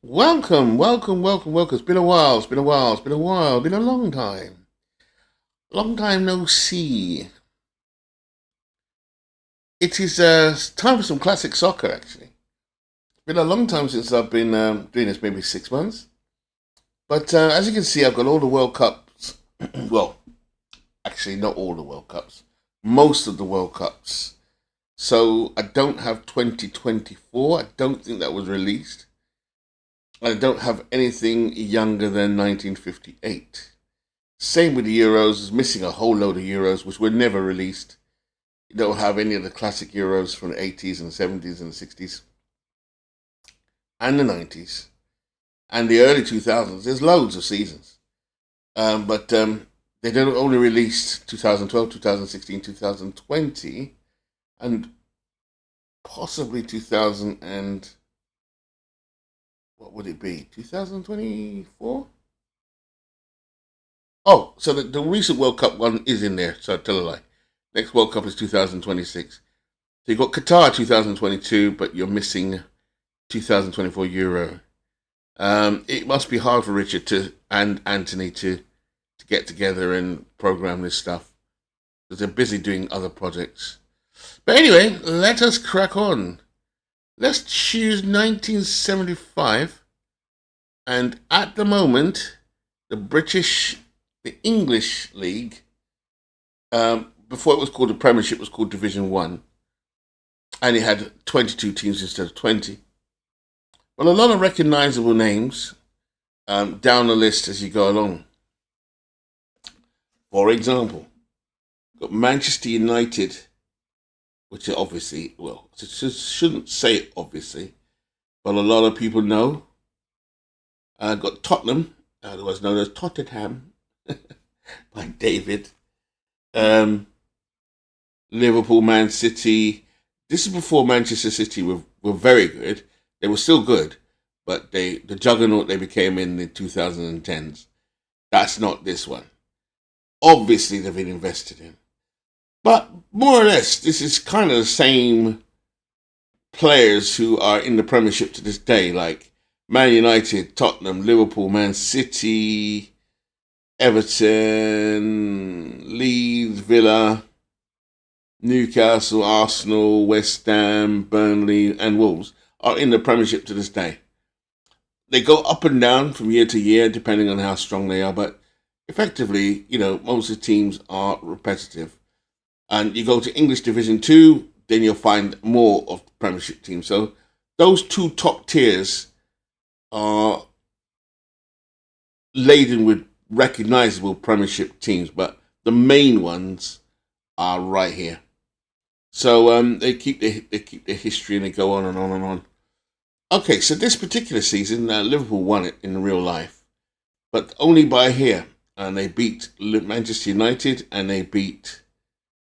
Welcome. It's been a while. Been a long time. Long time no see. It is time for some classic soccer, actually. It's been a long time since I've been doing this, maybe 6 months. But as you can see, I've got all the World Cups. Well, actually, not all the World Cups. Most of the World Cups. So I don't have 2024. I don't think that was released. I don't have anything younger than 1958. Same with the Euros, is missing a whole load of Euros, which were never released. You don't have any of the classic Euros from the 80s and the 70s and the 60s and the 90s and the early 2000s. There's loads of seasons. But they don't only release 2012, 2016, 2020, and possibly 2000 and what would it be? 2024? Oh, so the recent World Cup one is in there, so I tell a lie. Next World Cup is 2026. So you've got Qatar 2022, but you're missing 2024 Euro. It must be hard for Richard and Anthony to get together and program this stuff because they're busy doing other projects. But anyway, let us crack on. Let's choose 1975, and at the moment, the English League, before it was called the Premiership, was called Division 1, and it had 22 teams instead of 20. Well, a lot of recognisable names down the list as you go along. For example, got Manchester United, which are obviously, well, I shouldn't say it obviously, but a lot of people know. Got Tottenham, otherwise known as Tottenham, by David. Liverpool, Man City. This is before Manchester City were very good. They were still good, but the juggernaut they became in the 2010s. That's not this one. Obviously, they've been invested in. But more or less, this is kind of the same players who are in the Premiership to this day, like Man United, Tottenham, Liverpool, Man City, Everton, Leeds, Villa, Newcastle, Arsenal, West Ham, Burnley, and Wolves are in the Premiership to this day. They go up and down from year to year, depending on how strong they are, but effectively, most of the teams are repetitive. And you go to English Division 2, then you'll find more of the Premiership teams. So those two top tiers are laden with recognisable Premiership teams, but the main ones are right here. So they keep their history and they go on and on and on. Okay, so this particular season, Liverpool won it in real life, but only by here. And they beat Manchester United and they beat,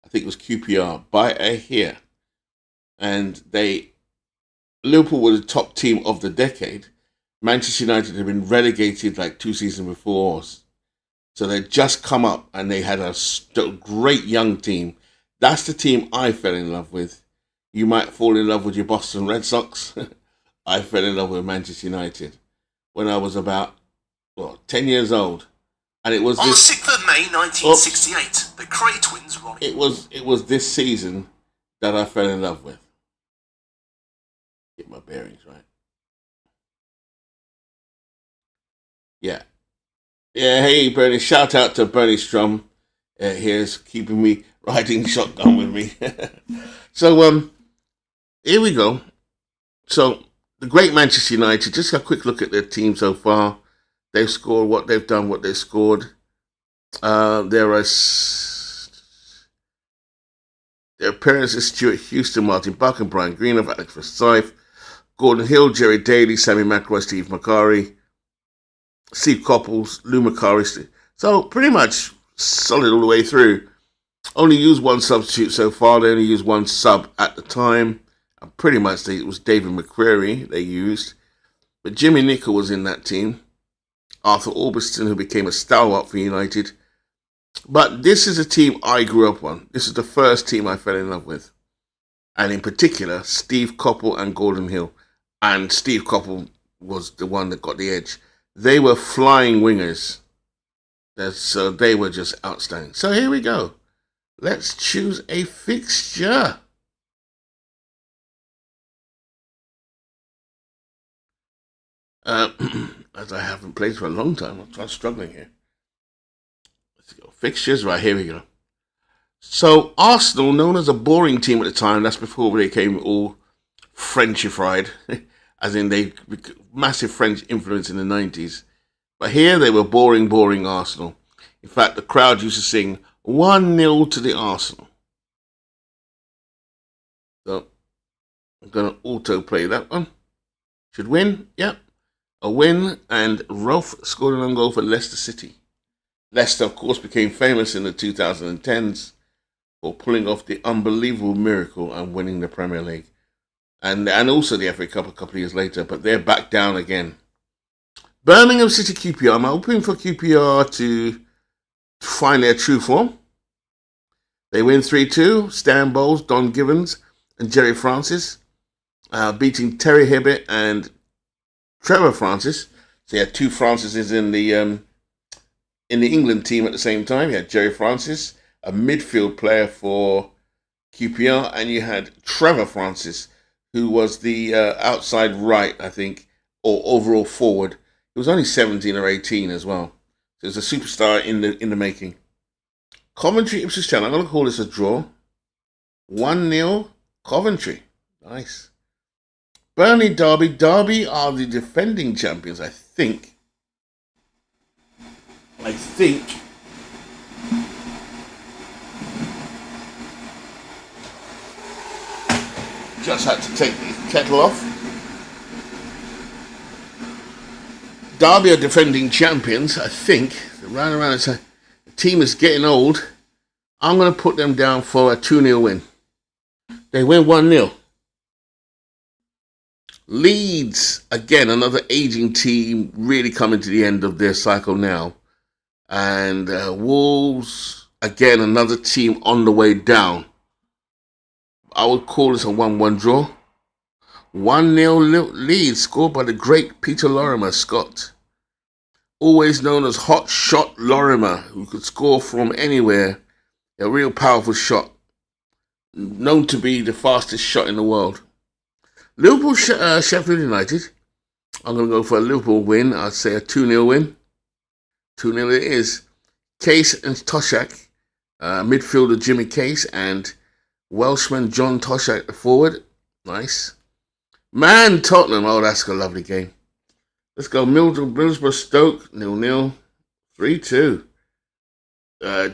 I think it was QPR, by a hair. And Liverpool were the top team of the decade. Manchester United had been relegated like 2 seasons before. So they'd just come up and they had a great young team. That's the team I fell in love with. You might fall in love with your Boston Red Sox. I fell in love with Manchester United when I was about 10 years old. And it was on the 6th of May 1968, the Cray twins were on. It was this season that I fell in love with. Get my bearings right. Yeah. Hey Bernie, shout out to Bernie Strum. Here's keeping me riding shotgun with me. So here we go. So the great Manchester United, just a quick look at their team so far. They've scored what they've done, what they've scored. Their appearances: Stuart Houston, Martin Buck, and Brian Greenhoff, Alex Forsyth, Gordon Hill, Jerry Daly, Sammy McElroy, Steve McCurry, Steve Copples, Lou McCurry. So pretty much solid all the way through. Only used one substitute so far. They only used one sub at the time. And pretty much it was David McCreary they used. But Jimmy Nicholl was in that team. Arthur Orbiston, who became a stalwart for United. But this is a team I grew up on. This is the first team I fell in love with. And in particular, Steve Coppell and Gordon Hill. And Steve Coppell was the one that got the edge. They were flying wingers. So they were just outstanding. So here we go. Let's choose a fixture. As I haven't played for a long time, I'm struggling here. Let's go. Fixtures, right, here we go. So Arsenal, known as a boring team at the time, that's before they became all Frenchified, as in they massive French influence in the 90s. But here they were boring Arsenal. In fact, the crowd used to sing 1-0 to the Arsenal. So I'm going to auto-play that one. Should win, yep. A win, and Rolf scored an own goal for Leicester City. Leicester, of course, became famous in the 2010s for pulling off the unbelievable miracle and winning the Premier League. And also the FA Cup a couple of years later, but they're back down again. Birmingham City QPR. I'm hoping for QPR to find their true form. They win 3-2. Stan Bowles, Don Givens, and Jerry Francis, beating Terry Hibbett and Trevor Francis. So you had two Francises in the England team at the same time. You had Jerry Francis, a midfield player for QPR, and you had Trevor Francis, who was the outside right, I think, or overall forward. He was only 17 or 18 as well. So he's a superstar in the making. Coventry Ipswich Town. I'm going to call this a draw. 1-0 Coventry. Nice. Burnley Derby. Derby are the defending champions, I think. Just had to take the kettle off. Derby are defending champions, I think. Round and round, the team is getting old. I'm going to put them down for a 2-0 win. They win 1-0. Leeds, again, another aging team, really coming to the end of their cycle now. And Wolves, again, another team on the way down. I would call this a 1-1 draw. 1-0 lead scored by the great Peter Lorimer, Scott. Always known as Hot Shot Lorimer, who could score from anywhere. A real powerful shot. Known to be the fastest shot in the world. Liverpool, Sheffield United. I'm going to go for a Liverpool win. I'd say a 2-0 win. 2-0 it is. Case and Toshak. Midfielder Jimmy Case and Welshman John Toshak the forward. Nice. Man, Tottenham. Oh, that's a lovely game. Let's go. Middlesbrough Stoke. 0-0. 3-2.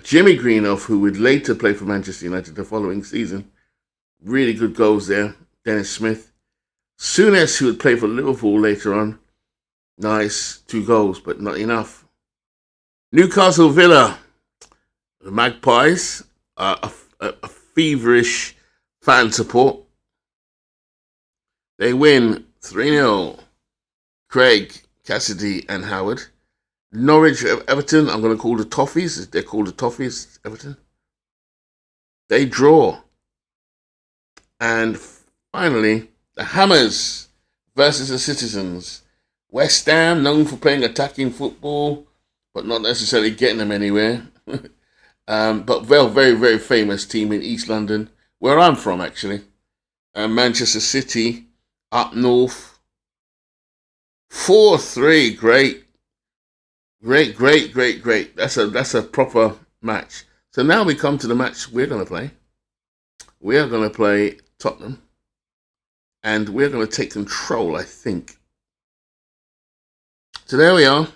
Jimmy Greenough, who would later play for Manchester United the following season. Really good goals there. Dennis Smith. Souness, who would play for Liverpool later on. Nice. 2 goals, but not enough. Newcastle Villa. The Magpies. A feverish fan support. They win 3-0. Craig, Cassidy, and Howard. Norwich Everton, I'm going to call the Toffees. They're called the Toffees, Everton. They draw. And finally, the Hammers versus the Citizens. West Ham, known for playing attacking football, but not necessarily getting them anywhere. But very, very famous team in East London, where I'm from, actually. Manchester City, up north. 4-3, great. That's a proper match. So now we come to the match we're going to play. We are going to play Tottenham. And we're going to take control, I think. So there we are.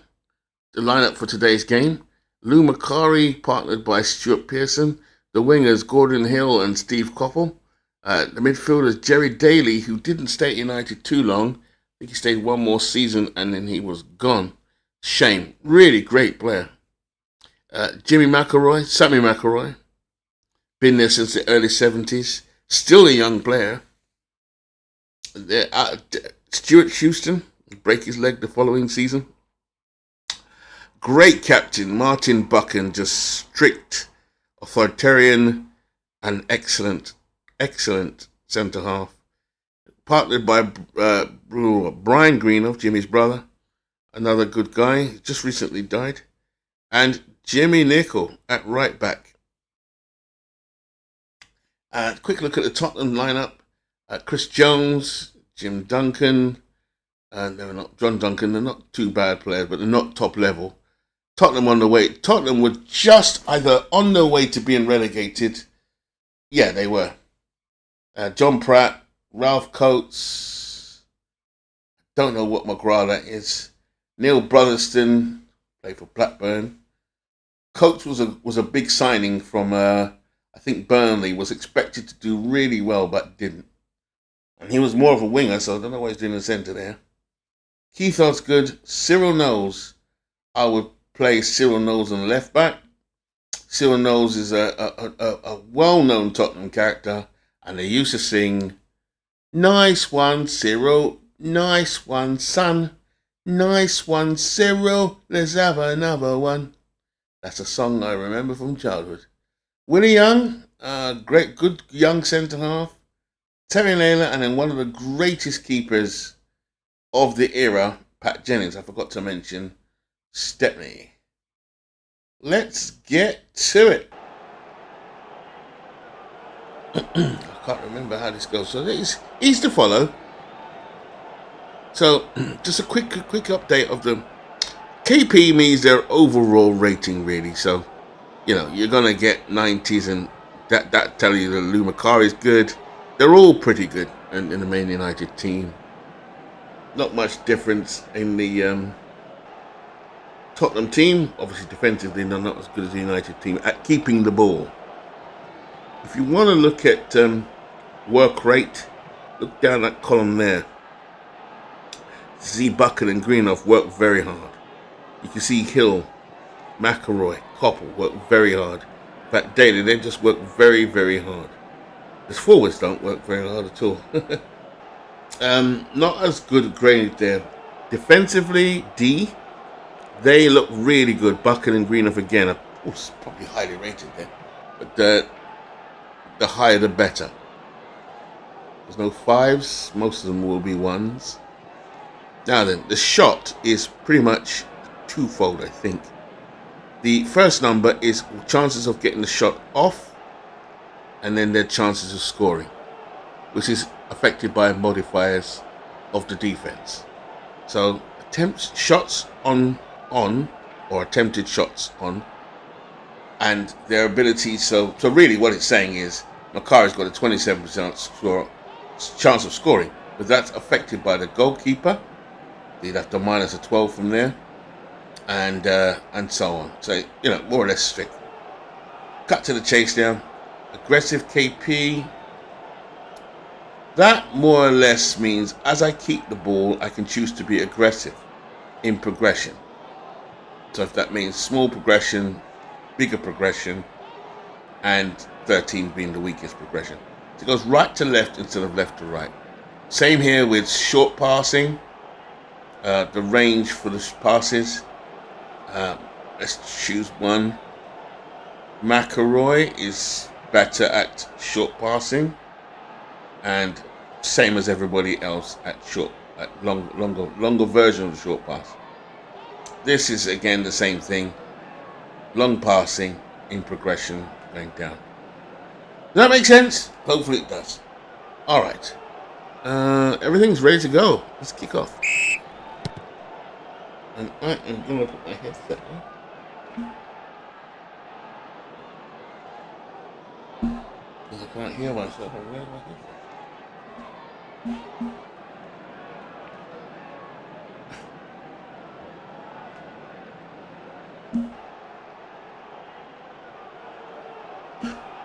The lineup for today's game. Lou Macari, partnered by Stuart Pearson. The wingers, Gordon Hill and Steve Coppell. The midfielders, Jerry Daly, who didn't stay at United too long. I think he stayed one more season and then he was gone. Shame. Really great player. Sammy McElroy. Been there since the early 70s. Still a young player. Stuart Houston. Break his leg the following season. Great captain, Martin Buchan. Just strict, authoritarian, and excellent centre-half. partnered by Brian Greenhoff, Jimmy's brother, another good guy, just recently died, and Jimmy Nicol at right back. Quick look at the Tottenham lineup. Chris Jones, Jim Duncan, they're not John Duncan. They're not too bad players, but they're not top level. Tottenham on the way. Tottenham were just either on their way to being relegated. Yeah, they were. John Pratt, Ralph Coates. Don't know what McGrath that is. Neil Brotherston played for Blackburn. Coates was a big signing from I think Burnley. Was expected to do really well, but didn't. And he was more of a winger, so I don't know why he's doing the centre there. Keith Osgood, Cyril Knowles. I would play Cyril Knowles on the left back. Cyril Knowles is a well-known Tottenham character, and they used to sing, "Nice one, Cyril. Nice one, son. Nice one, Cyril. Let's have another one." That's a song I remember from childhood. Willie Young, great, good young centre-half. Terry Layla, and then one of the greatest keepers of the era, Pat Jennings. I forgot to mention Stepney. Let's get to it. I can't remember how this goes. So he's to follow. So just a quick update of them. KP means their overall rating, really. So, you're going to get 90s, and that tell you that Lou Macari is good. They're all pretty good in the Man United team. Not much difference in the Tottenham team. Obviously, defensively, they're not as good as the United team at keeping the ball. If you want to look at work rate, look down that column there. Z Bucket and Greenhoff work very hard. You can see Hill, McElroy, Koppel work very hard. In fact, Daly, they just work very, very hard. The forwards don't work very hard at all. Not as good a grade there. Defensively, D, they look really good. Bucket and Greenhoff again are probably highly rated there. But the higher the better. There's no fives. Most of them will be ones. Now then, the shot is pretty much twofold, I think. The first number is chances of getting the shot off, and then their chances of scoring, which is affected by modifiers of the defense. So shots on, or attempted shots on, and their ability. So really, what it's saying is Macari's got a 27% chance of scoring, but that's affected by the goalkeeper. You'd have to minus a 12 from there, and so on. So more or less strict. Cut to the chase now. Aggressive KP. That more or less means as I keep the ball, I can choose to be aggressive in progression. So if that means small progression, bigger progression, and 13 being the weakest progression. So it goes right to left instead of left to right. Same here with short passing. The range for the passes. Let's choose one. McElroy is better at short passing, and same as everybody else at longer version of the short pass. This is again the same thing. Long passing in progression going down. Does that make sense? Hopefully it does. All right. Everything's ready to go. Let's kick off. And I am going to put my headset on. Because I can't hear myself. Where's my headset?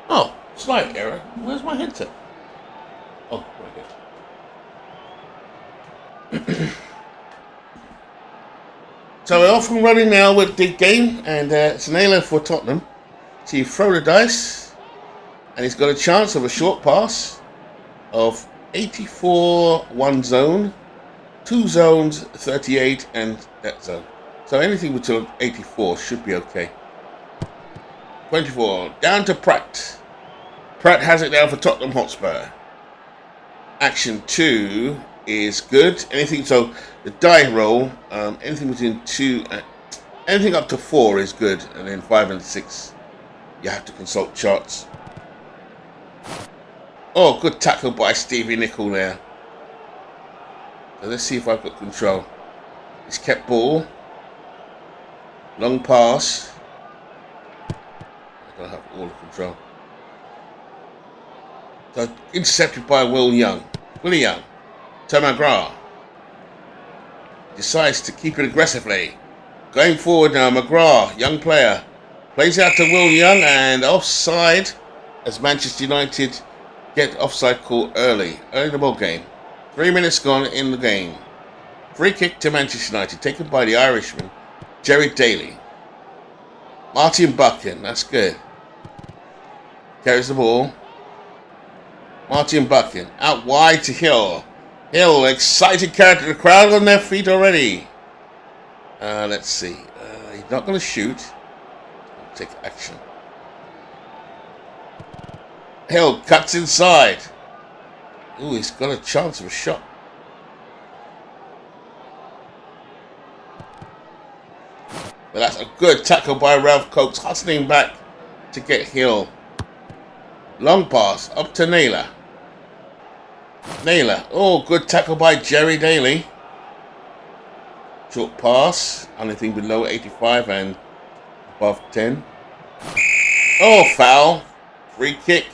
Oh, slight error. Where's my headset? Oh, right here. So we're off and running now with the game, and it's an A-level for Tottenham. So you throw the dice, and he's got a chance of a short pass of 84, one zone, two zones, 38, and that zone. So anything between 84 should be okay. 24, down to Pratt. Pratt has it now for Tottenham Hotspur. Action 2 is good. Anything so the die roll, anything between 2 and anything up to 4 is good, and then 5 and 6 you have to consult charts. Oh, good tackle by Stevie Nicol there. So let's see if I've got control. He's kept ball. Long pass. I don't have all the control. So intercepted by Will Young. Willie Young. To McGrath. Decides to keep it aggressively. Going forward now, McGrath, young player. Plays out to Will Young and offside as Manchester United get offside call early in the ball game. 3 minutes gone in the game. Free kick to Manchester United taken by the Irishman, Jerry Daly. Martin Buchan, that's good. Carries the ball. Martin Buchan out wide to Hill. Hill, excited character. The crowd on their feet already. Let's see. He's not going to shoot. Take action. Hill cuts inside. Ooh, he's got a chance of a shot. But that's a good tackle by Ralph Coates, hustling back to get Hill. Long pass up to Naylor. Naylor. Oh, good tackle by Jerry Daly. Short pass. Anything below 85 and above 10. Oh, foul. Free kick.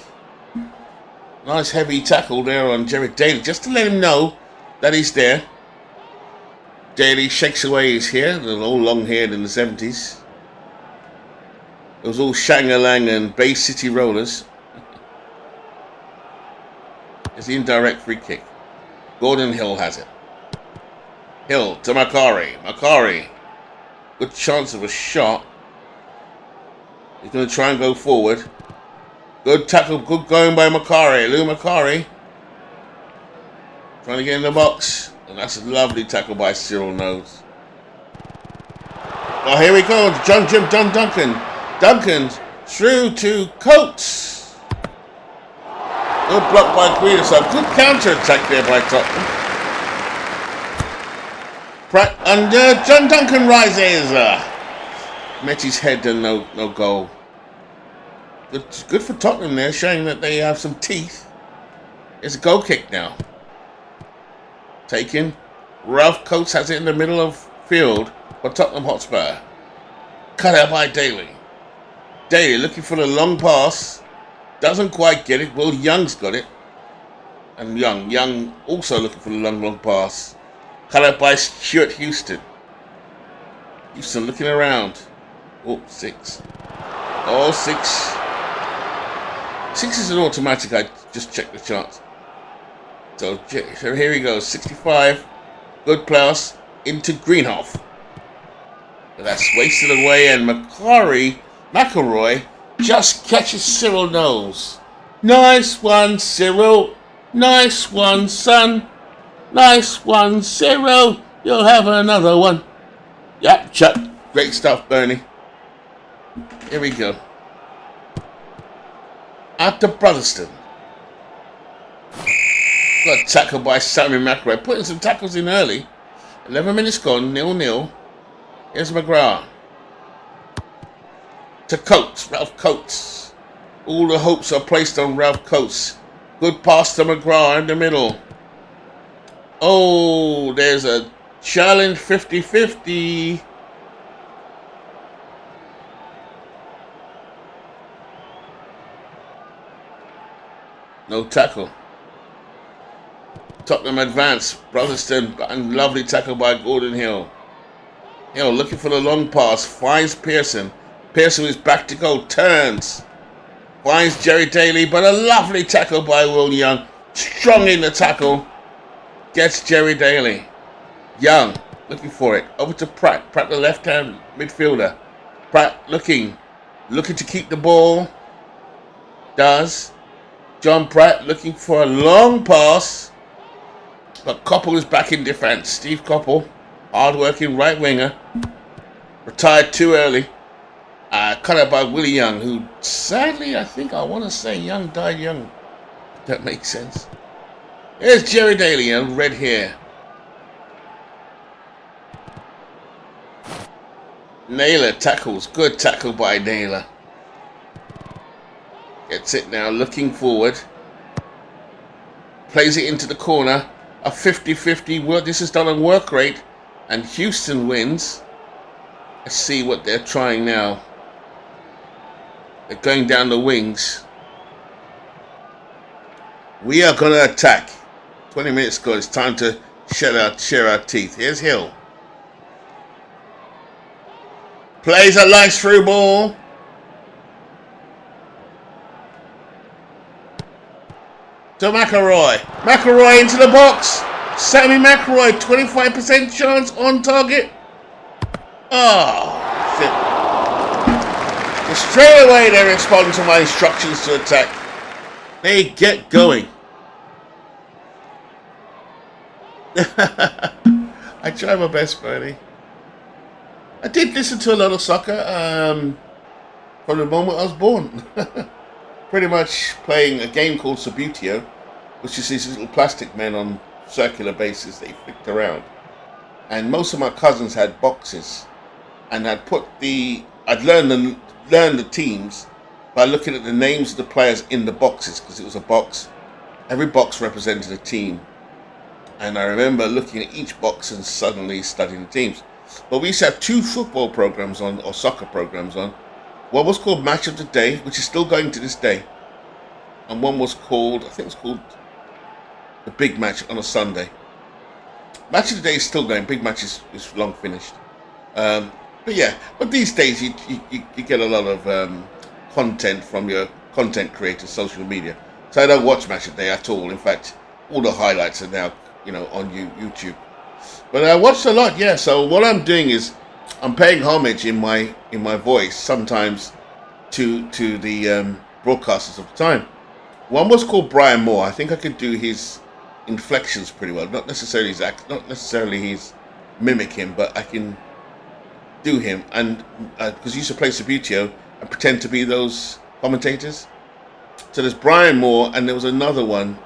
Nice heavy tackle there on Jerry Daly, just to let him know that he's there. Daly shakes away his hair, all long-haired in the 70s. It was all Shang-a-Lang and Bay City Rollers. It's the indirect free kick. Gordon Hill has it. Hill to Macari. Macari. Good chance of a shot. He's going to try and go forward. Good tackle, good going by Macari. Lou Macari. Trying to get in the box. And that's a lovely tackle by Cyril Nose. Oh, here we go. John Duncan. Duncan through to Coates. Good block by Guido. So good counter attack there by Tottenham. Pratt under. John Duncan rises. Met his head and no goal. Good for Tottenham there, showing that they have some teeth. It's a goal kick now. Taken. Ralph Coates has it in the middle of field for Tottenham Hotspur. Cut out by Daly. Daly looking for the long pass. Doesn't quite get it. Will Young's got it. And Young also looking for the long pass. Cut out by Stuart Houston. Houston looking around. Oh, 6. Oh, 6. 6 is an automatic. I just checked the charts. So here he goes. 65. Good pass into Greenhoff. But that's wasted away, and McElroy just catches Cyril Knowles. Nice one, Cyril. Nice one, son. Nice one, Cyril. You'll have another one. Yep, Chuck. Great stuff, Bernie. Here we go. Out to Brotherston. Got a tackle by Sammy McRae. Putting some tackles in early. 11 minutes gone. 0-0. Here's McGrath. To Coates. Ralph Coates. All the hopes are placed on Ralph Coates. Good pass to McGrath in the middle. Oh, there's a challenge 50-50. No tackle. Tottenham advance. Brotherston and lovely tackle by Gordon Hill. Hill looking for the long pass. Finds Pearson. Pearson is back to go. Turns. Finds Jerry Daly, but a lovely tackle by Will Young. Strong in the tackle. Gets Jerry Daly. Young looking for it. Over to Pratt. Pratt the left-hand midfielder. Pratt looking to keep the ball. Does. John Pratt looking for a long pass. But Koppel is back in defence. Steve Koppel, hard-working right winger. Retired too early. Cut out by Willie Young, who sadly, I want to say Young died young. If that makes sense. Here's Jerry Daly, red hair. Naylor tackles. Good tackle by Naylor. Gets it now, looking forward. Plays it into the corner. A 50-50 work. This is done on work rate. And Houston wins. Let's see what they're trying now. They're going down the wings. We are going to attack. 20 minutes ago, it's time to share our teeth. Here's Hill. Plays a nice through ball. To McElroy. McElroy into the box. Sammy McElroy, 25% chance on target. Oh, shit. So straight away they respond to my instructions to attack. They get going. I try my best, Bernie. I did listen to a lot of soccer from the moment I was born. Pretty much playing a game called Subutio, which is these little plastic men on circular bases that you flicked around. And most of my cousins had boxes, and I'd learned the teams by looking at the names of the players in the boxes, because it was a box. Every box represented a team. And I remember looking at each box and suddenly studying the teams. But we used to have 2 football programs on, or soccer programs on. One was called Match of the Day, which is still going to this day. And one was called, I think it was called The Big Match on a Sunday. Match of the Day is still going. Big Match is long finished. But yeah, but these days you get a lot of content from your content creators, social media. So I don't watch Match of the Day at all. In fact, all the highlights are now, on YouTube. But I watched a lot, yeah. So what I'm doing is I'm paying homage in my voice sometimes to the broadcasters of the time. One was called Brian Moore. I think I could do his inflections pretty well. Not necessarily his mimic him, but I can do him. And because he used to play Subutio and pretend to be those commentators. So there's Brian Moore, and there was another one.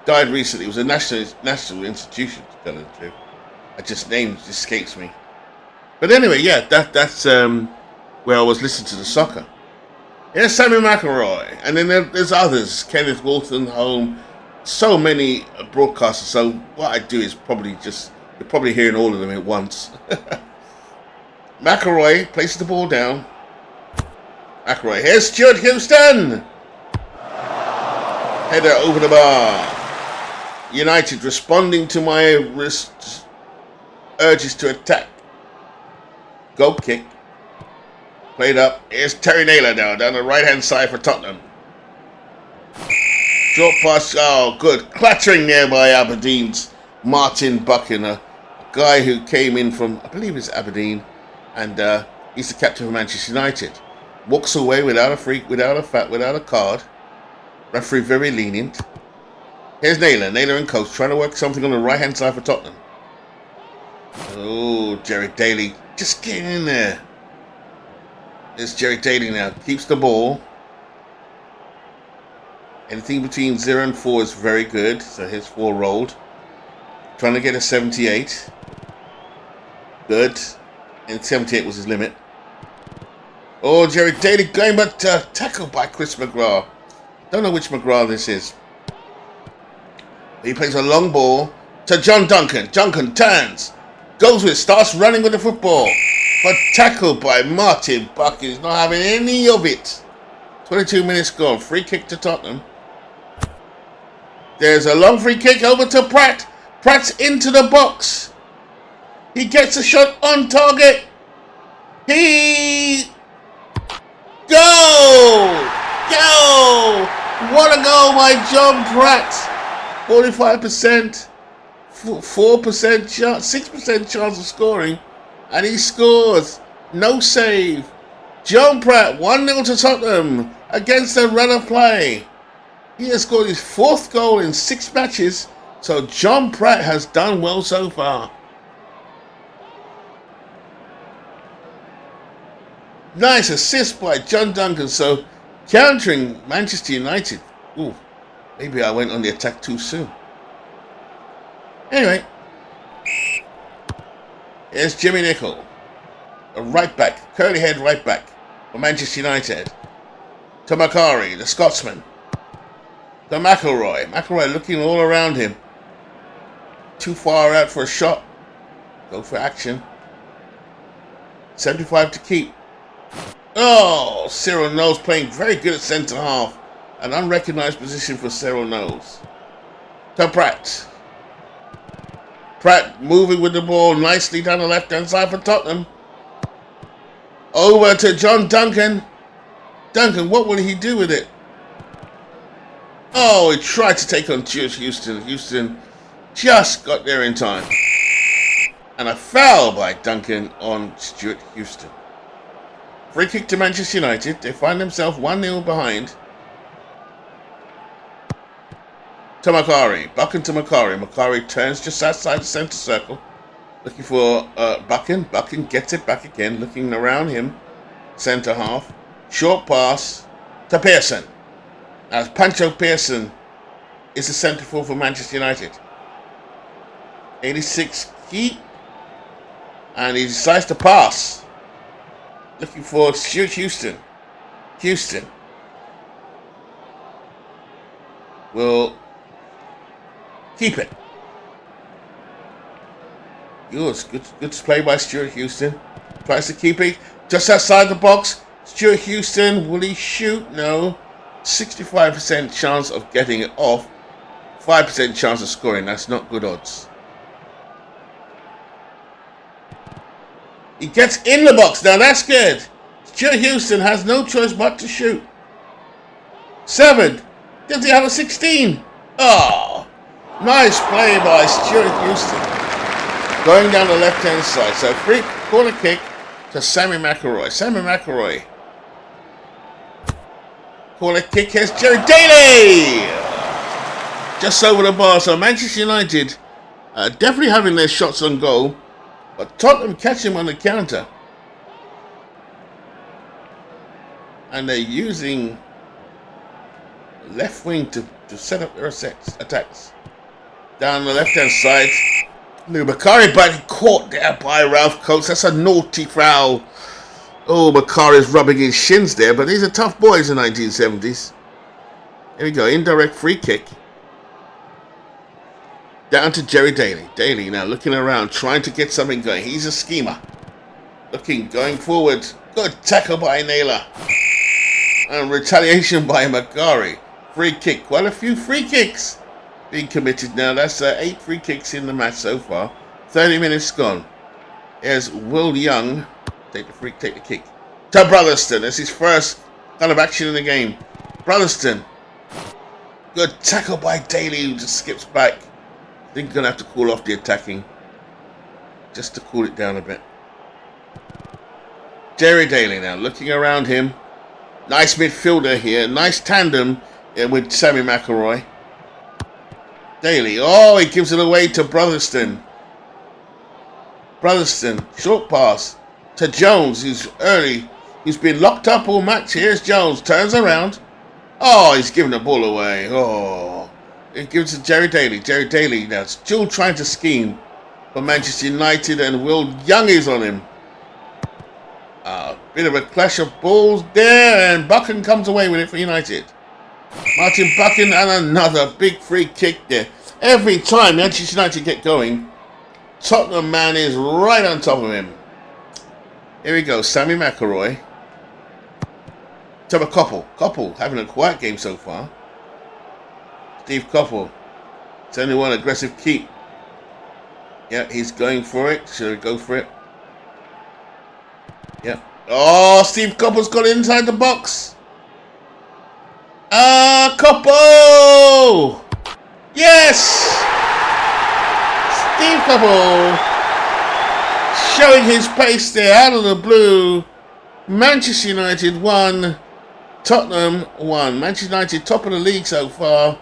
Died recently. It was a national institution, to tell you the truth. Name escapes me. But anyway, yeah, that's where I was listening to the soccer. Here's Sammy McElroy, and then there's others. Kenneth Walton, Home, so many broadcasters. So what I do is you're probably hearing all of them at once. McElroy places the ball down. McElroy, here's Stuart Houston. Header over the bar. United responding to my urges to attack. Goal kick. Played up. Here's Terry Naylor now down the right-hand side for Tottenham. Short pass. Oh, good. Clattering there by Aberdeen's Martin Buchan, a guy who came in from, I believe it's Aberdeen, and he's the captain of Manchester United. Walks away without a card. Referee very lenient. Here's Naylor and coach trying to work something on the right-hand side for Tottenham. Oh, Jerry Daly just getting in there. There's Jerry Daly now. Keeps the ball. Anything between 0 and 4 is very good. So here's 4 rolled. Trying to get a 78. Good. And 78 was his limit. Oh, Jerry Daly going, but tackled by Chris McGrath. Don't know which McGrath this is. He plays a long ball to John Duncan. Duncan turns. Goes with it. Starts running with the football. But tackled by Martin Buchan. He's not having any of it. 22 minutes gone. Free kick to Tottenham. There's a long free kick over to Pratt. Pratt's into the box. He gets a shot on target. Go! What a goal by John Pratt. 45%, 4% chance, 6% chance of scoring, and he scores. No save. John Pratt, 1-0 to Tottenham against a run of play. He has scored his 4th goal in 6 matches, so John Pratt has done well so far. Nice assist by John Duncan, so countering Manchester United. Ooh, Maybe I went on the attack too soon. Anyway, here's Jimmy Nicol, a right back, curly head right back for Manchester United. To Macari, the Scotsman. To McElroy. McElroy looking all around him. Too far out for a shot. Go for action. 75 to keep. Oh, Cyril Knowles playing very good at centre half. An unrecognised position for Cyril Knowles. To Pratt. Pratt moving with the ball nicely down the left-hand side for Tottenham. Over to John Duncan. Duncan, what will he do with it? Oh, he tried to take on Stuart Houston. Houston just got there in time. And a foul by Duncan on Stuart Houston. Free kick to Manchester United. They find themselves 1-0 behind. To Macari. Buchan to Macari. Macari turns just outside the centre circle. Looking for Buchan. Buchan gets it back again. Looking around him. Centre half. Short pass to Pearson. As Pancho Pearson is the centre forward for Manchester United. 86 keep. And he decides to pass. Looking for Stuart Houston. Houston will keep it. Good play by Stuart Houston. Tries to keep it just outside the box. Stuart Houston, will he shoot? No. 65% chance of getting it off. 5% chance of scoring. That's not good odds. He gets in the box. Now that's good. Stuart Houston has no choice but to shoot. 7. Does he have a 16? Oh, nice play by Stuart Houston. Going down the left-hand side. So free corner kick to Sammy McElroy. Sammy McElroy. Corner kick. Here's Jerry Daly. Just over the bar. So Manchester United definitely having their shots on goal. But Tottenham catch him on the counter. And they're using left wing to set up their attacks. Down the left-hand side. Lou Macari, but caught there by Ralph Coates. That's a naughty foul. Oh, Macari's rubbing his shins there, but these are tough boys in the 1970s. Here we go, indirect free kick. Down to Jerry Daly. Daly now looking around, trying to get something going. He's a schemer. Going forward. Good tackle by Naylor. And retaliation by Macari. Free kick. Quite a few free kicks being committed now. That's 8 free kicks in the match so far. 30 minutes gone. Here's Will Young. Take the kick. To Brotherston. That's his first kind of action in the game. Brotherston. Good tackle by Daly, who just skips back. I think you're going to have to call off the attacking. Just to cool it down a bit. Jerry Daly now looking around him. Nice midfielder here. Nice tandem with Sammy McElroy. Daly. Oh, he gives it away to Brotherston. Brotherston. Short pass to Jones, who's early. He's been locked up all match. Here's Jones. Turns around. Oh, he's giving the ball away. Oh. It gives it to Jerry Daly. Jerry Daly now still trying to scheme for Manchester United, and Will Young is on him. Bit of a clash of balls there, and Buchan comes away with it for United. Martin Buchan, and another big free kick there. Every time Manchester United get going, Tottenham man is right on top of him. Here we go, Sammy McElroy. To a Koppel having a quiet game so far. Steve Koppel. It's only one aggressive keep. Yeah, he's going for it. Should I go for it? Yeah. Oh, Steve Koppel's got inside the box. Koppel! Yes! Steve Koppel showing his pace there out of the blue. Manchester United 1, Tottenham 1. Manchester United top of the league so far.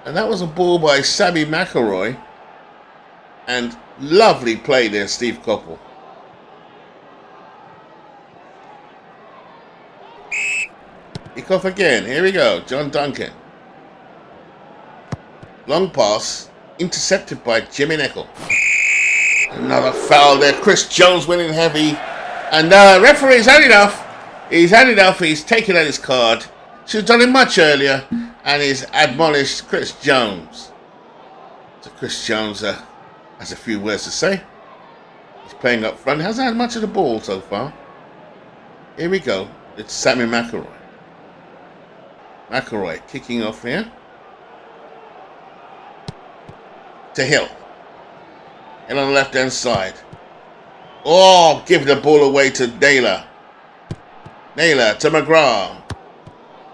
And that was a ball by Sammy McElroy. And lovely play there, Steve Koppel. Kick off again. Here we go. John Duncan. Long pass. Intercepted by Jimmy Nickel. Another foul there. Chris Jones winning heavy. And referee's had enough. He's had enough. He's taken out his card. Should have done it much earlier. And he's admonished Chris Jones. So Chris Jones has a few words to say. He's playing up front. Hasn't had much of the ball so far. Here we go. It's Sammy McElroy. McElroy kicking off here. To Hill. Hill on the left-hand side. Oh, give the ball away to Naylor. Naylor to McGrath.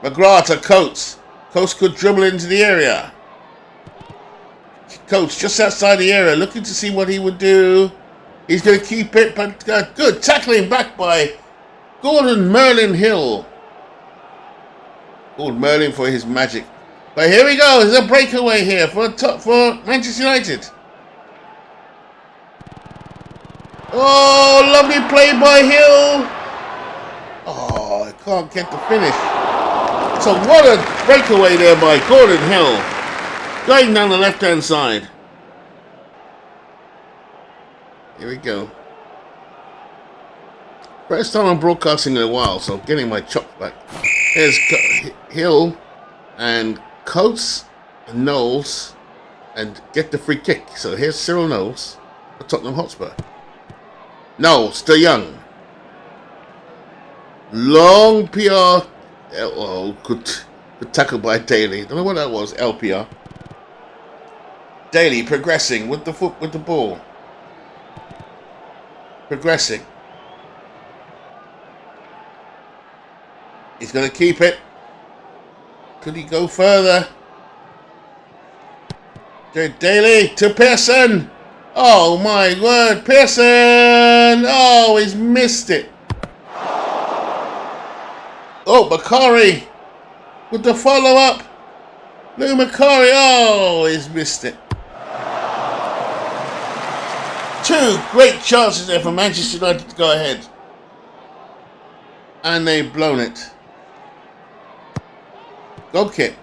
McGrath to Coates. Coates could dribble into the area. Coates just outside the area, looking to see what he would do. He's going to keep it, but good tackling back by Gordon Merlin Hill. Gordon Merlin for his magic. But here we go. There's a breakaway here for Manchester United. Oh, lovely play by Hill. Oh, I can't get the finish. So what a breakaway there by Gordon Hill. Going down the left-hand side. Here we go. First time I'm broadcasting in a while, so I'm getting my chops back. Here's Hill and Coates and Knowles and get the free kick. So here's Cyril Knowles for Tottenham Hotspur. Knowles, still young. Long PR. Oh, good tackle by Daly. Don't know what that was. LPR. Daly progressing with the ball. Progressing. He's going to keep it. Could he go further? Daly to Pearson. Oh my word, Pearson! Oh, he's missed it. Oh, Macari with the follow-up. Lou Macari, oh, he's missed it. Two great chances there for Manchester United to go ahead. And they've blown it. Goal kick.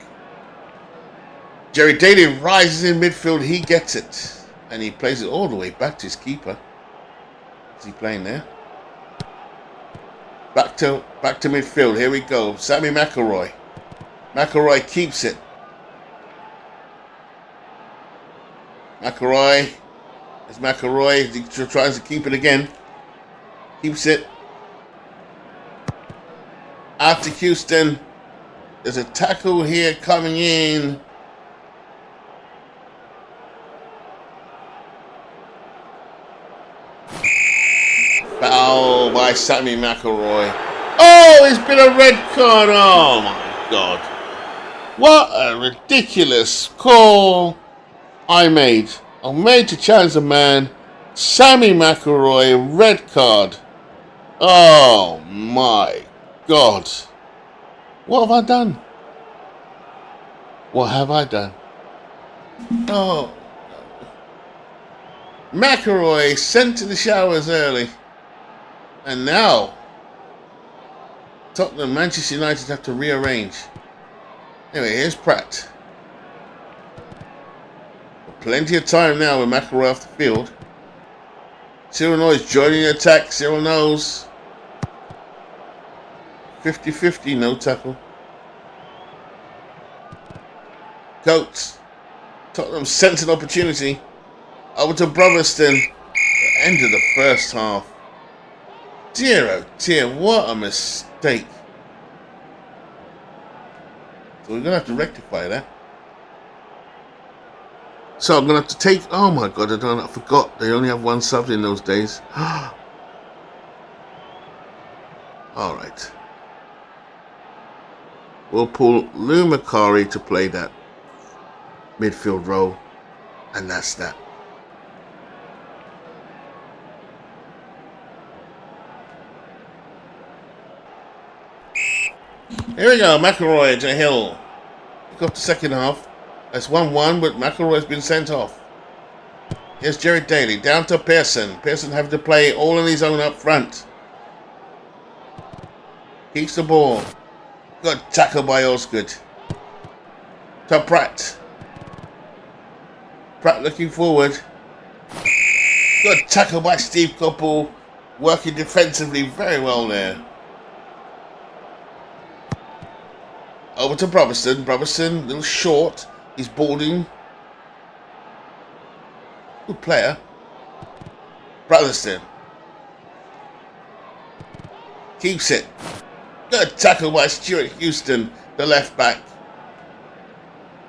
Jerry Daly rises in midfield, he gets it. And he plays it all the way back to his keeper. Is he playing there? Back to midfield. Here we go. Sammy McElroy. McElroy keeps it. McElroy. It's McElroy. He tries to keep it again. Keeps it. Out to Houston. There's a tackle here coming in. Foul by Sammy McElroy. Oh, it's been a red card. Oh my God. What a ridiculous call I made. I made to challenge the man. Sammy McElroy, red card. Oh my God. What have I done? What have I done? Oh. McElroy sent to the showers early. And now, Tottenham, Manchester United have to rearrange. Anyway, here's Pratt. Plenty of time now with McElroy off the field. Cyril Knowles joining the attack. Cyril Knowles. 50-50, no tackle. Coates. Tottenham sent an opportunity. Over to Brotherston. The end of the first half. Dear oh dear, what a mistake. So we're going to have to rectify that. So I'm going to have to take... Oh my God, I forgot. They only have one sub in those days. Alright. We'll pull Lou Macari to play that midfield role. And that's that. Here we go, McElroy to Hill. Pick up the second half. That's 1-1, but McElroy's been sent off. Here's Jerry Daly, down to Pearson. Pearson having to play all on his own up front. Keeps the ball. Good tackle by Osgood. To Pratt. Pratt looking forward. Good tackle by Steve Coppell. Working defensively very well there. Over to Brotherson. Brotherson, a little short. He's boarding. Good player. Brotherson. Keeps it. Good tackle by Stuart Houston, the left back.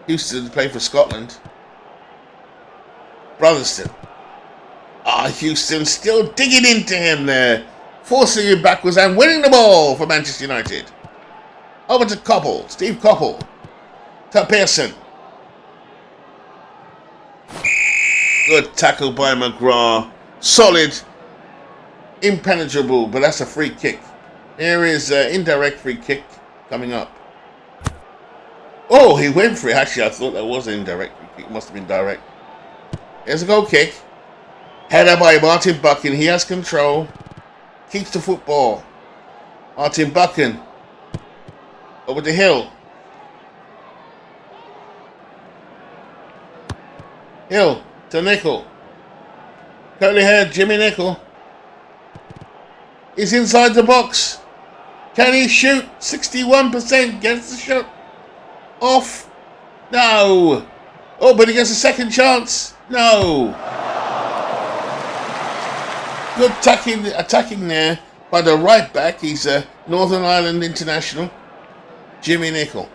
Houston played for Scotland. Brotherson. Houston still digging into him there. Forcing him backwards and winning the ball for Manchester United. Over to Coppell. Steve Coppell. To Pearson. Good tackle by McGrath. Solid. Impenetrable, but that's a free kick. Here is an indirect free kick coming up. Oh, he went for it. Actually, I thought that was an indirect free kick. It must have been direct. Here's a goal kick. Header by Martin Buchan. He has control. Keeps the football. Martin Buchan. Over to Hill. Hill to Nicol. Curly haired Jimmy Nicol. He's inside the box. Can he shoot? 61% gets the shot off. No. Oh, but he gets a second chance. No. Good attacking there by the right back. He's a Northern Ireland international. Jimmy Nicol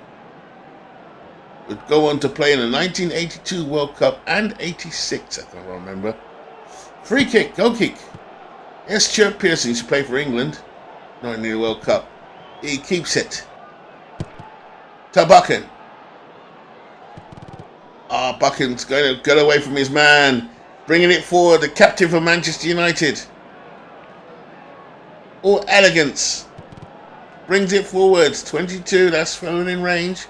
would go on to play in the 1982 World Cup and 86, I can remember. Free kick, goal kick. Here's Stuart Pearson, used to play for England, not in the World Cup. He keeps it. To Buchan. Buchan's going to get away from his man. Bringing it forward, the captain for Manchester United. All elegance. Brings it forward. 22, that's thrown in range.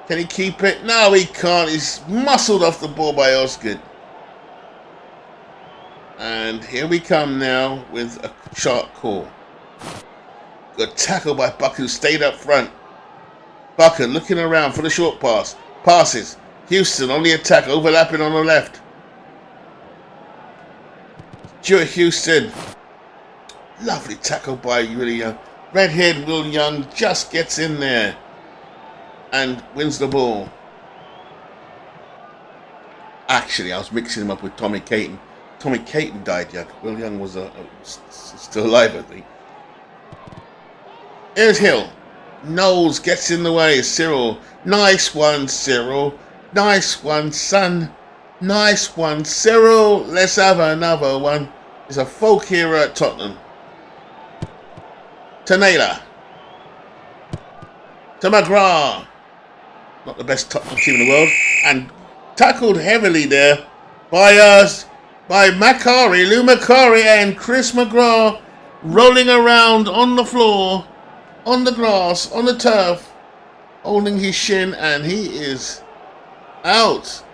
Can he keep it? No, he can't. He's muscled off the ball by Osgood. And here we come now with a sharp call. Good tackle by Buchan, who stayed up front. Buchan looking around for the short pass. Passes. Houston on the attack, overlapping on the left. Stuart Houston. Lovely tackle by Will Young. Red-haired Will Young just gets in there and wins the ball. Actually, I was mixing him up with Tommy Caton. Tommy Caton died young. Will Young was still alive, I think. Here's Hill. Knowles gets in the way. Cyril. Nice one, Cyril. Nice one, son. Nice one, Cyril. Let's have another one. It's a folk hero at Tottenham. To Naylor. To McGrath. Not the best Tottenham team in the world. And tackled heavily there by Macari, Lou Macari, and Chris McGrath rolling around on the floor, on the grass, on the turf, holding his shin, and he is out.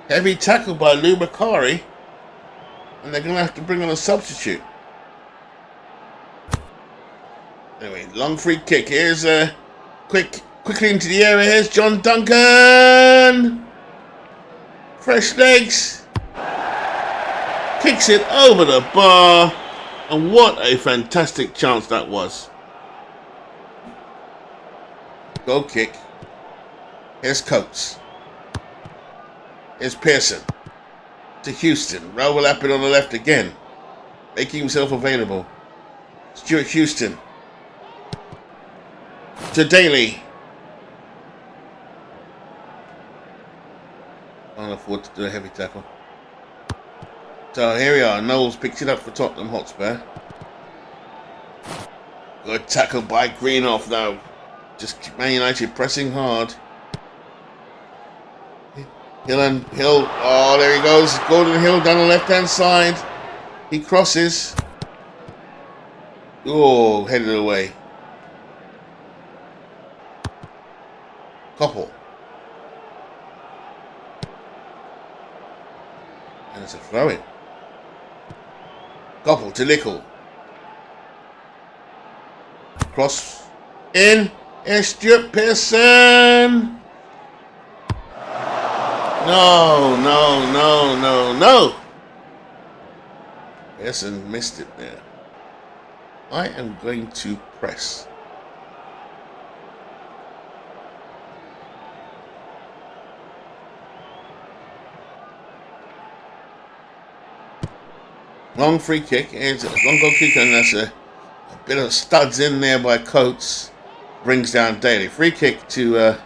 Heavy tackle by Lou Macari, and they're going to have to bring on a substitute. Anyway, long free kick. Here's a quickly into the area. Here's John Duncan. Fresh legs. Kicks it over the bar. And what a fantastic chance that was. Goal kick. Here's Coates. Here's Pearson. To Houston. Overlapping on the left again. Making himself available. Stuart Houston. To Daly. Can't afford to do a heavy tackle. So here we are. Knowles picks it up for Tottenham Hotspur. Good tackle by Greenoff though. Just Man United pressing hard. Hill. Oh, there he goes. Gordon Hill down the left-hand side. He crosses. Oh, headed away. Coppell. And it's a throw-in. Coppell to Nicol. Cross in. Here's Stuart Pearson. No, no, no, no, no. Pearson missed it there. I am going to press. Long free kick. It's a long goal kick, and that's a bit of studs in there by Coates. Brings down Daly. Free kick to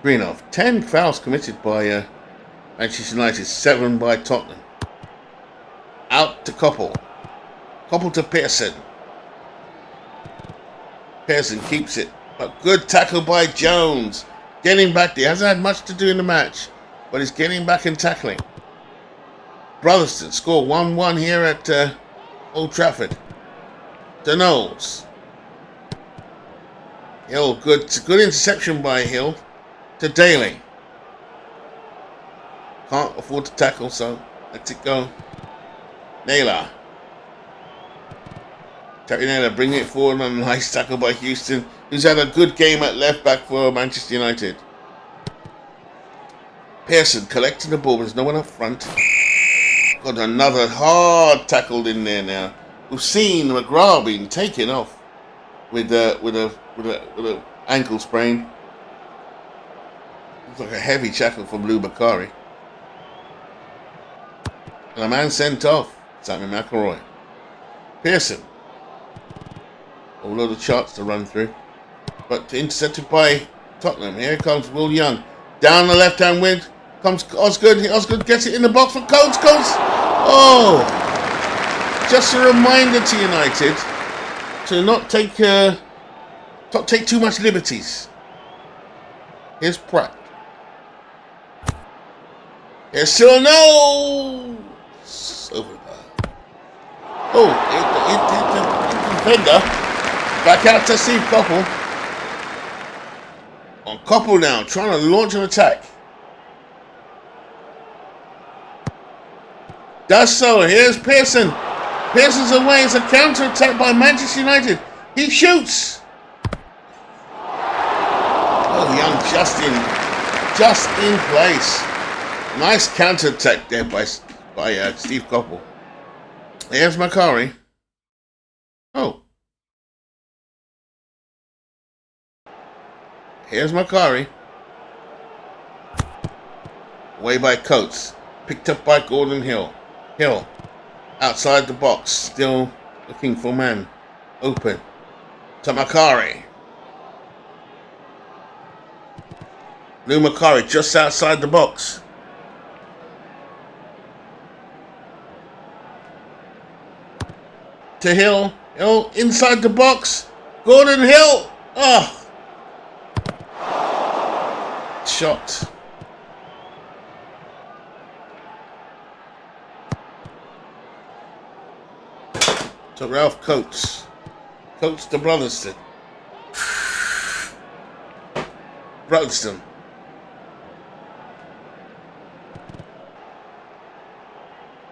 Greenhoff. 10 fouls committed by Manchester United. 7 by Tottenham. Out to Koppel. Koppel to Pearson. Pearson keeps it. A good tackle by Jones. Getting back there. Hasn't had much to do in the match, but he's getting back and tackling. Brotherston score 1-1 here at Old Trafford. To Knowles. Hill, good interception by Hill. To Daly. Can't afford to tackle, so lets it go. Naylor. Terry Naylor bringing it forward on a nice tackle by Houston, who's had a good game at left back for Manchester United. Pearson collecting the ball, but there's no one up front. Got another hard tackled in there now. We've seen McGrath being taken off with a ankle sprain. Looks like a heavy tackle from Lou Bakari. And a man sent off. Sammy McElroy. Pearson. A load of charts to run through. But intercepted by Tottenham. Here comes Will Young. Down the left-hand wing. Comes Osgood. Osgood gets it in the box for Coates. Oh! Just a reminder to United to not take too much liberties. Here's Pratt. Here's still no! Oh, it defender. Back out to Steve Koppel. On Koppel now, trying to launch an attack. Does so. Here's Pearson. Pearson's away. It's a counter-attack by Manchester United. He shoots. Oh, Young just in place. Nice counter-attack there by Steve Koppel. Here's Macari. Oh. Here's Macari. Away by Coates. Picked up by Gordon Hill. Hill. Outside the box. Still looking for man. Open. To Macari. Lou Macari just outside the box. To Hill. Hill inside the box. Gordon Hill. Oh. Shot. To Ralph Coates. Coates to Brotherston. Brotherston.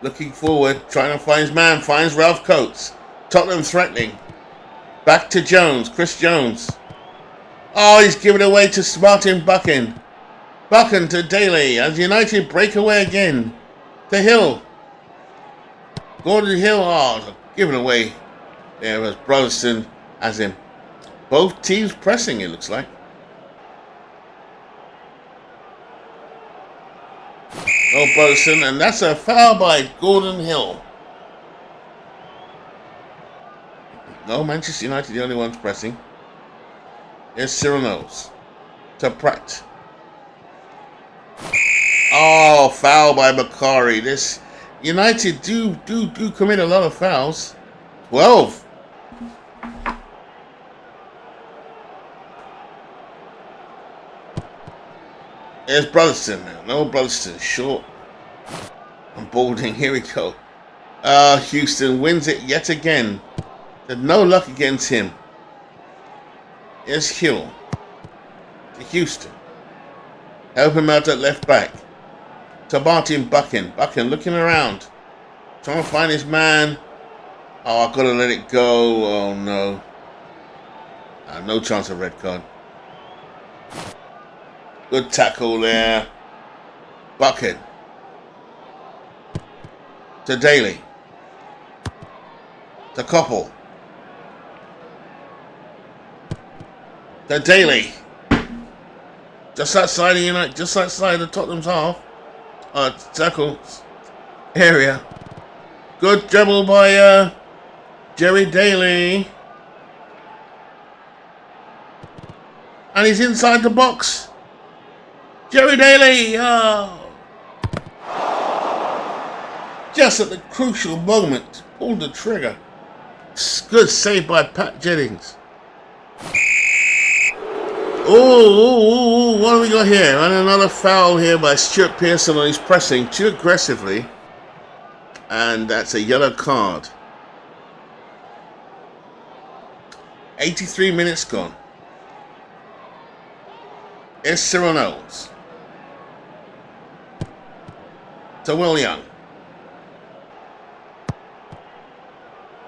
Looking forward, trying to find his man, finds Ralph Coates. Tottenham threatening. Back to Jones, Chris Jones. Oh, he's given away to Martin Buchan. Buchan to Daly as United break away again. To Hill. Gordon Hill, oh, given away. There was Brotherston as him. Both teams pressing, it looks like. Oh, Brotherston, and that's a foul by Gordon Hill. No, Manchester United the only ones pressing. Here's Cyril Knowles. To Pratt. Oh, foul by Macari. This United do commit a lot of fouls. 12. There's Brotherston now. No, Brotherston. Short. And Balding. Here we go. Houston wins it yet again. There's no luck against him. Here's Hill. To Houston. Help him out at left back. To Martin Buchan. Buchan looking around. Trying to find his man. Oh, I've got to let it go. Oh, no. No chance of red card. Good tackle there. Bucket. To Daly. To Koppel. To Daly. Just outside of United, just outside of Tottenham's half. Tackle area. Good dribble by Jerry Daly. And he's inside the box. Jerry Daly. Oh. Just at the crucial moment. Pulled the trigger. Good save by Pat Jennings. Oh, what have we got here? And another foul here by Stuart Pearson on his pressing too aggressively. And that's a yellow card. 83 minutes gone. Here's Cyril Knowles. To Will Young.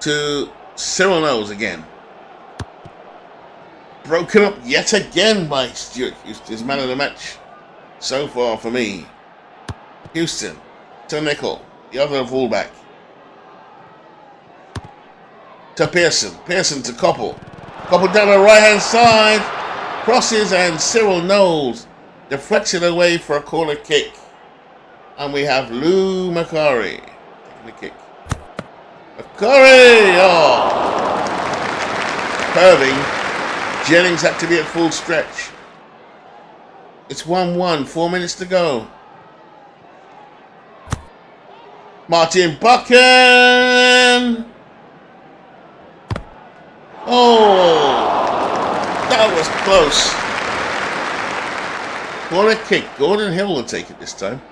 To Cyril Knowles again. Broken up yet again by Stuart Houston. His man of the match so far for me. Houston to Nickel, the other fullback. To Pearson. Pearson to Koppel. Koppel down the right hand side. Crosses and Cyril Knowles deflects it away for a corner kick. And we have Lou Macari taking the kick. Macari! Oh! Curving. Jennings had to be at full stretch. It's 1-1, 4 minutes to go. Martin Buchan! Oh! That was close. Corner kick. Gordon Hill will take it this time.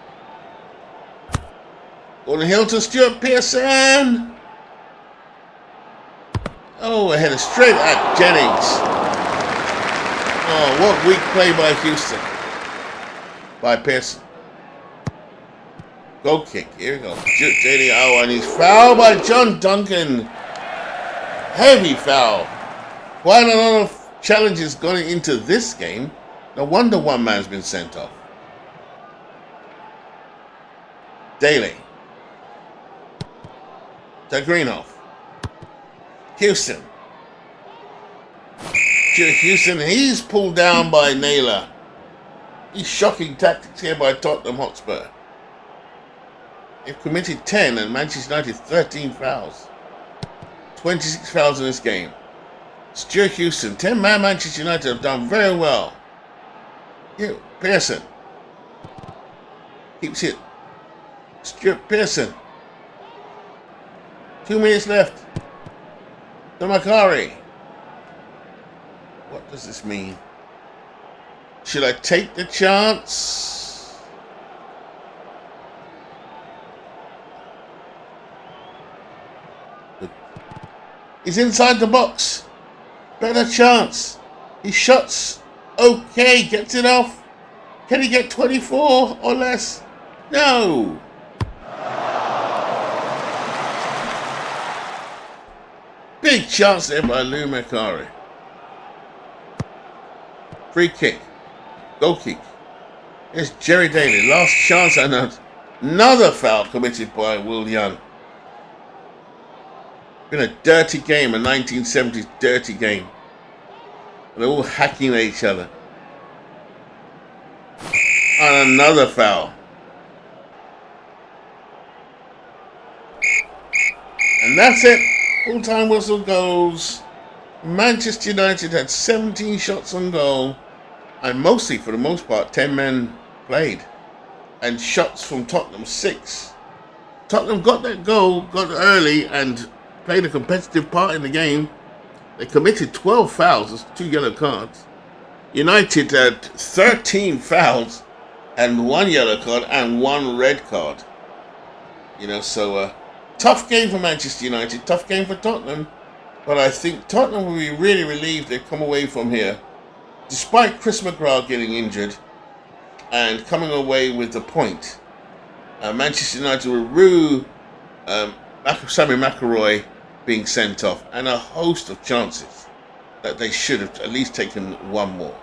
Gordon Hill to Stuart Pearson. Oh, a header straight at Jennings. Oh, what weak play by Houston. By Pearson. Goal kick. Here we go. J.D. Oh, and he's fouled by John Duncan. Heavy foul. Quite a lot of challenges going into this game. No wonder one man's been sent off. Daly. To Greenhoff. Houston. Houston, he's pulled down by Naylor. He's shocking tactics here by Tottenham Hotspur. They've committed 10 and Manchester United 13 fouls. 26 fouls in this game. Stuart Houston, 10-man Manchester United have done very well. Here, Pearson. Keeps it. Stuart Pearson. 2 minutes left. To Macari. What does this mean? Should I take the chance? He's inside the box. Better chance. He shots. Okay, gets it off. Can he get 24 or less? No. Big chance there by Lou Macari. Free kick. Goal kick. Here's Jerry Daly. Last chance and another foul committed by Will Young. Been a dirty game, a 1970s dirty game. And they're all hacking at each other. And another foul. And that's it. Full-time whistle goes. Manchester United had 17 shots on goal. And mostly, for the most part, 10 men played. And shots from Tottenham, 6. Tottenham got that goal, got early, and played a competitive part in the game. They committed 12 fouls, that's 2 yellow cards. United had 13 fouls and 1 yellow card and 1 red card. You know, so tough game for Manchester United, tough game for Tottenham. But I think Tottenham will be really relieved they've come away from here, despite Chris McGrath getting injured, and coming away with the point. Manchester United will rue Sammy McIlroy being sent off, and a host of chances that they should have at least taken one more.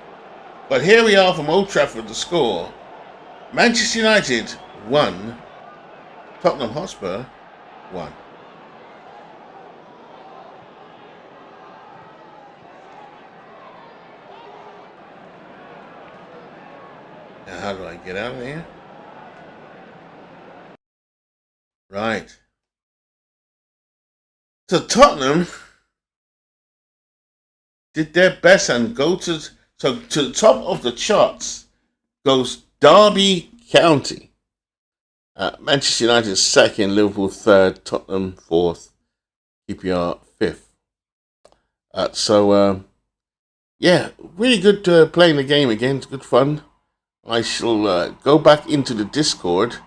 But here we are from Old Trafford to score. Manchester United 1, Tottenham Hotspur 1. Now, how do I get out of here? Right. So Tottenham did their best and go to the top of the charts goes Derby County. Manchester United second, Liverpool third, Tottenham fourth, QPR fifth. Yeah, really good playing the game again. It's good fun. I shall go back into the Discord.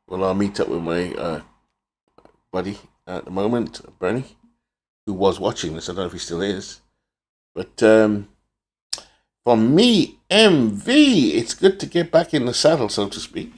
Well, I'll meet up with my buddy at the moment, Bernie, who was watching this. I don't know if he still is. But for me, MV, it's good to get back in the saddle, so to speak.